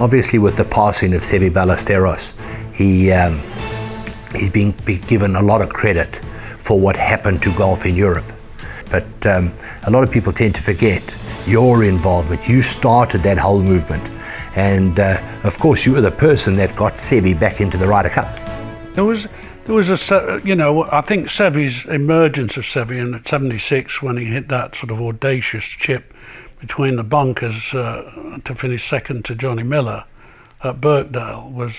obviously with the passing of Seve Ballesteros, he's been given a lot of credit for what happened to golf in Europe. But a lot of people tend to forget your involvement. You started that whole movement. And of course, you were the person that got Seve back into the Ryder Cup. There was I think Seve's emergence of Seve in '76 when he hit that sort of audacious chip between the bunkers to finish second to Johnny Miller at Birkdale was,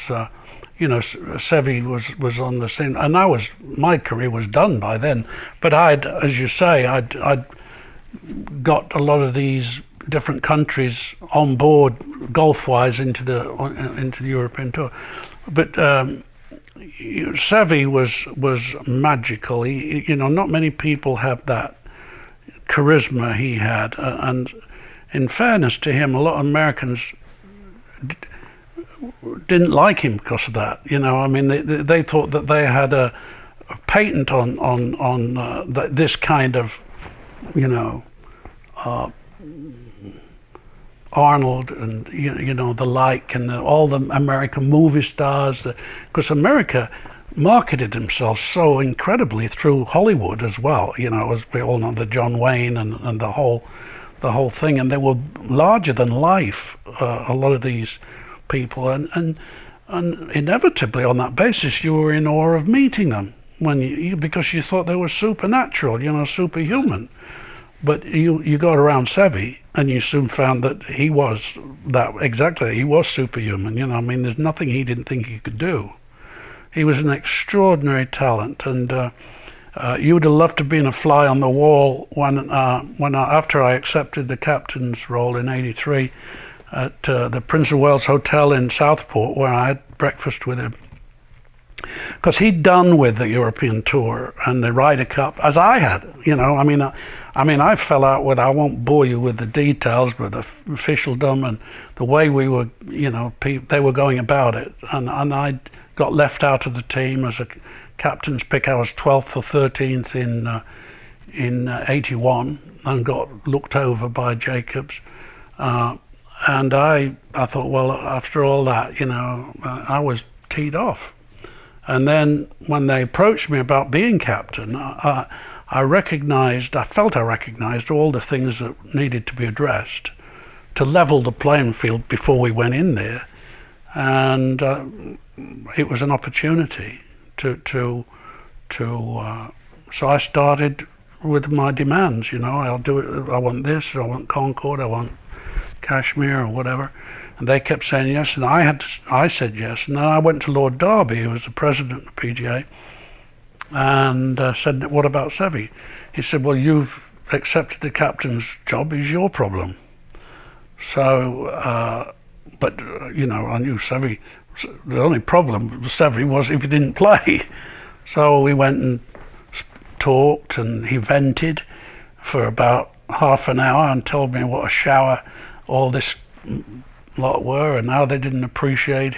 Seve was on the scene, and my career was done by then. But as you say, I'd got a lot of these different countries on board golf-wise into the European tour. But Seve was magical. He, not many people have that charisma he had, and in fairness to him, a lot of Americans didn't like him because of that. They thought that they had a patent on this kind of, Arnold and the like, and all the American movie stars, because America marketed themselves so incredibly through Hollywood as well. As we all know, the John Wayne and the whole thing, and they were larger than life. A lot of these people, and inevitably on that basis, you were in awe of meeting them because you thought they were supernatural, superhuman. But you got around Seve, and you soon found that he was that exactly. He was superhuman. There's nothing he didn't think he could do. He was an extraordinary talent, and you would have loved to have been a fly on the wall after I accepted the captain's role in '83 at the Prince of Wales Hotel in Southport, where I had breakfast with him. Because he'd done with the European Tour and the Ryder Cup, as I had, I fell out with, I won't bore you with the details, but the officialdom and the way we were, they were going about it. And I got left out of the team as a captain's pick. I was 12th or 13th in '81 and got looked over by Jacobs. And I thought, well, after all that, I was teed off. And then when they approached me about being captain, I felt I recognized all the things that needed to be addressed to level the playing field before we went in there. And it was an opportunity so I started with my demands, I'll do it, I want this, I want Concord, I want Kashmir or whatever. And they kept saying yes, and I said yes. And then I went to Lord Derby, who was the president of PGA, and said, what about Seve? He said, well, you've accepted the captain's job, is your problem. So, but, I knew Seve, the only problem with Seve was if he didn't play. So we went and talked, and he vented for about half an hour and told me what a shower all this lot were, and how they didn't appreciate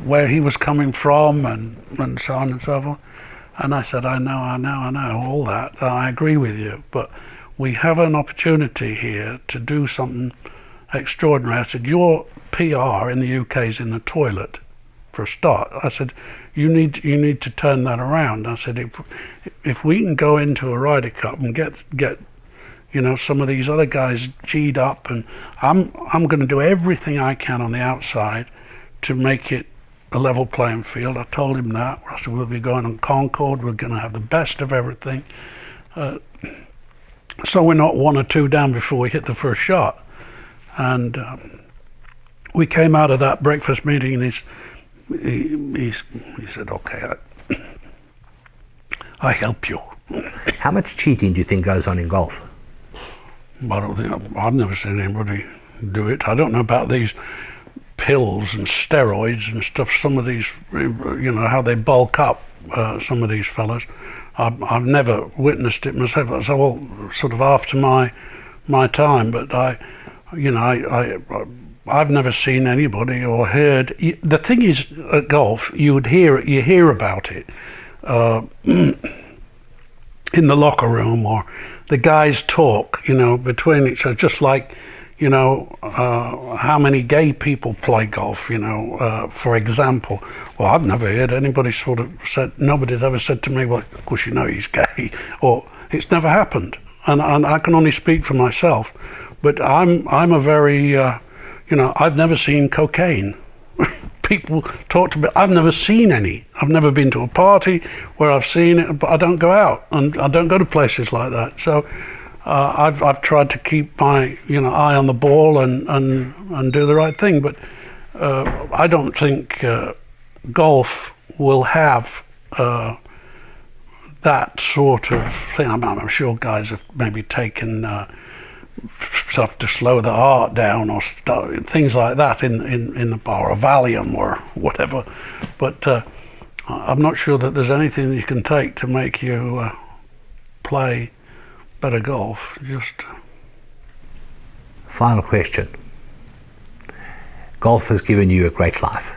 where he was coming from, and so on and so forth. And I said, I know all that. I agree with you, but we have an opportunity here to do something extraordinary. I said, your PR in the UK is in the toilet, for a start. I said, you need to turn that around. I said, if we can go into a Ryder Cup and get some of these other guys G'd up, and I'm going to do everything I can on the outside to make it a level playing field. I told him that. I said, we'll be going on Concord, we're going to have the best of everything. So we're not 1 or 2 down before we hit the first shot. And we came out of that breakfast meeting, and he said, okay, I help you. How much cheating do you think goes on in golf? I've never seen anybody do it. I don't know about these pills and steroids and stuff. Some of these, how they bulk up. Some of these fellas. I've never witnessed it myself. It's all sort of after my time. But I've never seen anybody or heard. The thing is, at golf, you hear about it in the locker room, or the guys talk, between each other, just like, you know, how many gay people play golf, you know, for example. Well, I've never heard anybody sort of said, nobody's ever said to me, well, of course you know he's gay, or it's never happened. And I can only speak for myself, but I'm a very, you know, I've never seen cocaine. People talk to me, I've never seen any. I've never been to a party where I've seen it, but I don't go out, and I don't go to places like that. So I've tried to keep my, you know, eye on the ball and do the right thing. But I don't think golf will have that sort of thing. I'm sure guys have maybe taken stuff to slow the heart down, or things like that in the bar, or Valium or whatever. But I'm not sure that there's anything you can take to make you play better golf. Just final question. Golf has given you a great life,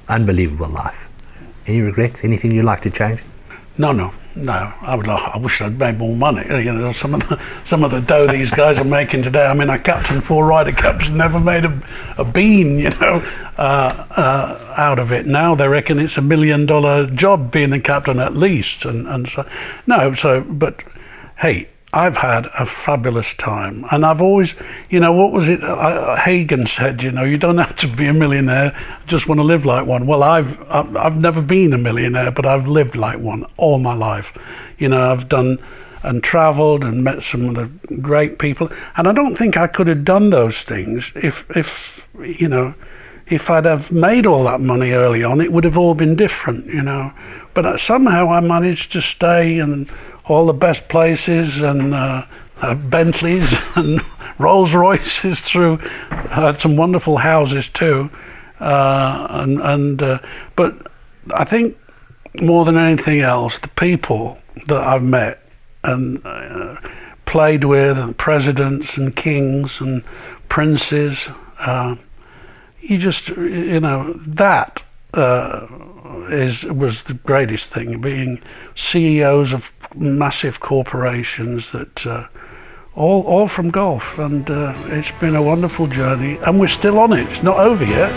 unbelievable life. Any regrets? Anything you'd like to change? No. I wish I'd made more money. You know, some of the dough these guys are making today. I mean, I captained 4 Ryder Cups and never made a bean, you know, out of it. Now they reckon it's $1 million job being a captain at least, and so no. So, but hey, I've had a fabulous time, and I've always, you know, what was it? Hagen said, you know, you don't have to be a millionaire, just want to live like one. Well, I've never been a millionaire, but I've lived like one all my life. You know, I've done and travelled and met some of the great people, and I don't think I could have done those things if you know, if I'd have made all that money early on. It would have all been different, you know. But somehow I managed to stay in all the best places, and Bentleys and Rolls Royces through. Had some wonderful houses too, but I think more than anything else, the people that I've met and played with, and presidents and kings and princes, you know, that was the greatest thing, being CEOs of massive corporations, that all from golf. And it's been a wonderful journey, and we're still on it. It's not over yet.